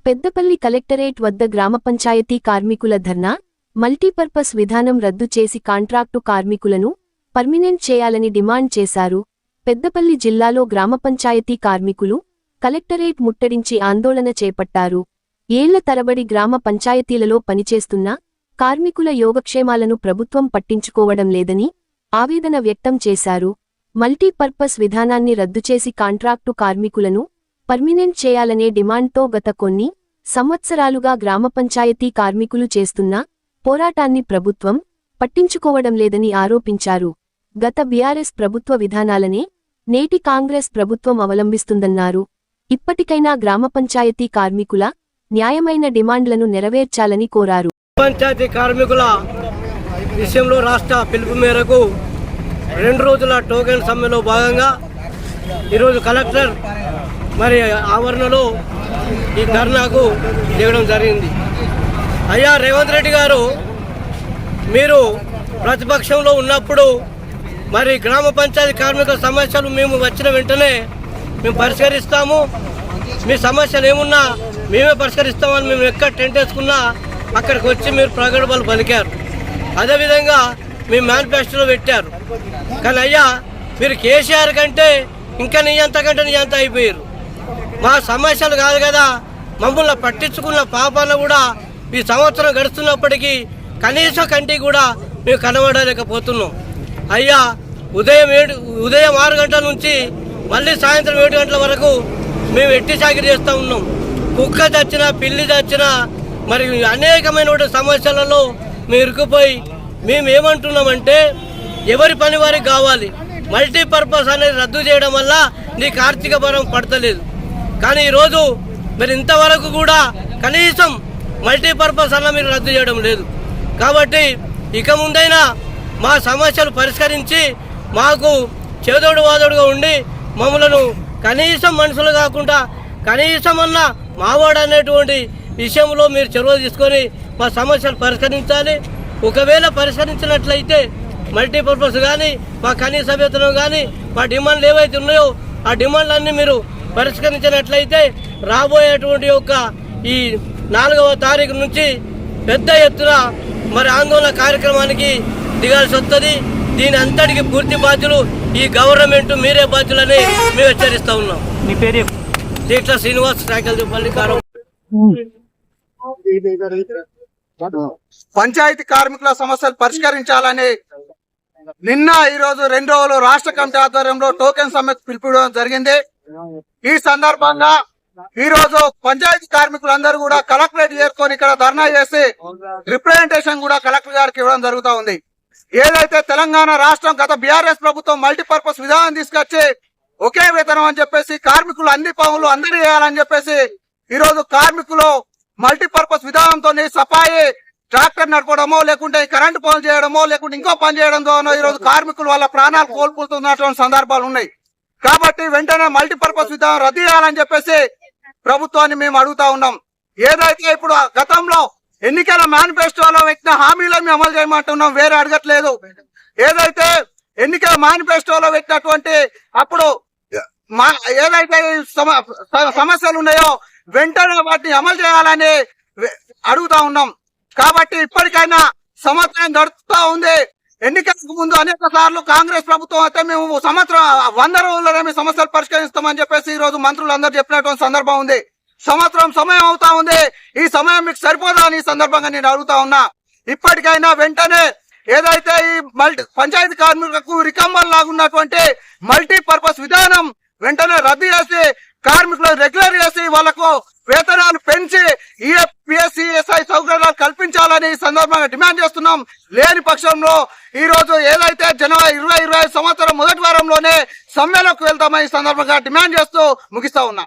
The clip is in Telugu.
పెద్దపల్లి కలెక్టరేట్ వద్ద గ్రామ పంచాయతీ కార్మికుల ధర్నా మల్టీపర్పస్ విధానం రద్దు చేసి కాంట్రాక్టు కార్మికులను పర్మినెంట్ చేయాలని డిమాండ్ చేశారు. పెద్దపల్లి జిల్లాలో గ్రామ పంచాయతీ కార్మికులు కలెక్టరేట్ ముట్టడించి ఆందోళన చేపట్టారు. ఏళ్ల తరబడి గ్రామ పంచాయతీలలో పనిచేస్తున్న కార్మికుల యోగక్షేమాలను ప్రభుత్వం పట్టించుకోవడం లేదని ఆవేదన వ్యక్తం చేశారు. మల్టీపర్పస్ విధానాన్ని రద్దు చేసి కాంట్రాక్టు కార్మికులను పర్మినెంట్ చేయాలనే డిమాండ్తో గత కొన్ని సంవత్సరాలుగా గ్రామ పంచాయతీ కార్మికులు చేస్తున్న పోరాటాన్ని ప్రభుత్వం పట్టించుకోవడం లేదని ఆరోపించారు. గత బీఆర్ఎస్ ప్రభుత్వ విధానాలనే నేటి కాంగ్రెస్ ప్రభుత్వం అవలంబిస్తుందన్నారు. ఇప్పటికైనా గ్రామ పంచాయతీ కార్మికుల న్యాయమైన డిమాండ్లను నెరవేర్చాలని కోరారు. పంచాయతీ కార్మికుల విషయంలో రాష్ట్ర పిలుపు మేరకు 2 రోజుల టోకెన్ సమ్మెలో భాగంగా ఈరోజు కలెక్టర్ ఆవరణలో ఈ ధర్నాకు దిగడం జరిగింది. అయ్యా రేవంత్ రెడ్డి గారు, మీరు ప్రతిపక్షంలో ఉన్నప్పుడు గ్రామ పంచాయతీ కార్మికుల సమస్యలు మేము వచ్చిన వెంటనే మేము పరిష్కరిస్తాము, మీ సమస్యలు ఏమున్నా మేమే పరిష్కరిస్తామని మేము ఎక్కడ టెంట్ వేసుకున్నా అక్కడికి వచ్చి మీరు ప్రగల్భాలు పలికారు. అదేవిధంగా మీ మేనిఫెస్టోలో పెట్టారు. కానీ అయ్యా, మీరు కేసీఆర్ కంటే ఇంకా నీ అంత అయిపోయారు. మా సమస్యలు కాదు కదా, మమ్మల్ని పట్టించుకున్న పాపాలను కూడా ఈ సంవత్సరం గడుస్తున్నప్పటికీ కనీసం కంటికి కూడా మేము కనబడలేకపోతున్నాం. అయ్యా, ఉదయం 6 గంటల నుంచి మళ్ళీ సాయంత్రం 7 గంటల వరకు మేము ఎట్టి చాకిరి చేస్తూ ఉన్నాం. కుక్క చచ్చినా, పిల్లి చచ్చినా అనేకమైన సమస్యలలో మేము ఇరుక్కుపోయి మేము ఏమంటున్నామంటే, ఎవరి పని వారికి కావాలి. మల్టీపర్పస్ అనేది రద్దు చేయడం వల్ల నీకు ఆర్థిక భారం పడతలేదు. కానీ ఈరోజు ఇంతవరకు కూడా కనీసం మల్టీపర్పస్ అన్న మీరు రద్దు చేయడం లేదు. కాబట్టి ఇక ముందైనా మా సమస్యలు పరిష్కరించి మాకు చేదోడు వాదోడుగా ఉండి మమ్మలను కనీసం మనుషులు కాకుండా కనీసం అన్న మావాడు అనేటువంటి విషయంలో మీరు చొరవ తీసుకొని మా సమస్యలు పరిష్కరించాలి. ఒకవేళ పరిష్కరించినట్లయితే మల్టీపర్పస్ కానీ, మా కనీస వేతనం కానీ, మా డిమాండ్లు ఏవైతే ఉన్నాయో ఆ డిమాండ్లన్నీ మీరు పరిష్కరించినట్లయితే రాబోయేటువంటి ఈ 4వ తారీఖు నుంచి పెద్ద ఎత్తున ఆందోళన కార్యక్రమానికి దిగాల్సి వస్తుంది. దీని అంతటికి పూర్తి బాధ్యులు ఈ గవర్నమెంట్, మీరే బాధ్యులని మేము హెచ్చరిస్తా ఉన్నాం. మీ పేరు? దీక్ష శ్రీనివాస్, పల్లి కారం. పంచాయతీ కార్మికుల సమస్యలు పరిష్కరించాలని నిన్న ఈరోజు 2 రోజులు రాష్ట్ర కమిటీ ఆధ్వర్యంలో టోకెన్ సమ్మెకు పిలుపుకోవడం జరిగింది. ఈ సందర్భంగా ఈ రోజు పంచాయతీ కార్మికులందరూ కూడా కలెక్టరేట్ చేరుకొని ఇక్కడ ధర్నా చేసి రిప్రజెంటేషన్ కూడా కలెక్టర్ గారికి ఇవ్వడం జరుగుతూ ఉంది. ఏదైతే తెలంగాణ రాష్ట్రం గత బీఆర్ఎస్ ప్రభుత్వం మల్టీపర్పస్ విధానం తీసుకొచ్చి ఒకే వేతనం అని చెప్పేసి కార్మికులు అన్ని పనులు అందరూ చేయాలని చెప్పేసి ఈ రోజు కార్మికులు మల్టీపర్పస్ విధానంతో సఫాయి ట్రాక్టర్ నడపడమో, లేకుంటే కరెంటు పనులు చేయడమో, లేకుంటే ఇంకో పని చేయడం ద్వారా ఈ రోజు కార్మికులు వాళ్ళ ప్రాణాలు కోల్పోతున్నటువంటి సందర్భాలు ఉన్నాయి. కాబట్టి వెంటనే మల్టీపర్పస్ విధానం రద్దు చేయాలని చెప్పేసి ప్రభుత్వాన్ని మేము అడుగుతా ఉన్నాం. ఏదైతే ఇప్పుడు గతంలో ఎన్నికల మేనిఫెస్టోలో పెట్టిన హామీలను మేము అమలు చేయమంటున్నాం, వేరే అడగట్లేదు. ఏదైతే ఎన్నికల మేనిఫెస్టోలో పెట్టినటువంటి అప్పుడు ఏదైతే సమస్యలు ఉన్నాయో వెంటనే వాటిని అమలు చేయాలని అడుగుతా ఉన్నాం. కాబట్టి ఇప్పటికైనా సంవత్సరం గడుపుతా ఉంది. ఎన్నికలకు ముందు అనేక సార్లు కాంగ్రెస్ ప్రభుత్వం అయితే మేము సంవత్సరం 100 రోజుల్లోనే మీ సమస్యలు పరిష్కరిస్తామని చెప్పేసి ఈ రోజు మంత్రులు అందరూ చెప్పినటువంటి సందర్భం ఉంది. సంవత్సరం సమయం అవుతా ఉంది. ఈ సమయం మీకు సరిపోదా అని ఈ సందర్భంగా నేను అడుగుతా ఉన్నా. ఇప్పటికైనా వెంటనే ఏదైతే ఈ పంచాయతీ కార్మికులకు రికంబల్ లాగున్నటువంటి మల్టీపర్పస్ విధానం వెంటనే రద్దు చేసి కార్మికులు రెగ్యులర్ చేసి వాళ్లకు వేతనాలు పెంచి ఈఎఫ్పిఎస్సిఎస్ఐ సౌకర్యాలు కల్పించాలని ఈ సందర్భంగా డిమాండ్ చేస్తున్నాం. లేని పక్షంలో ఈ రోజు ఏదైతే జనవరి 2025 సంవత్సరం మొదటి వారంలోనే సమ్మెలోకి వెళ్తామని ఈ సందర్భంగా డిమాండ్ చేస్తూ ముగిస్తా ఉన్నా.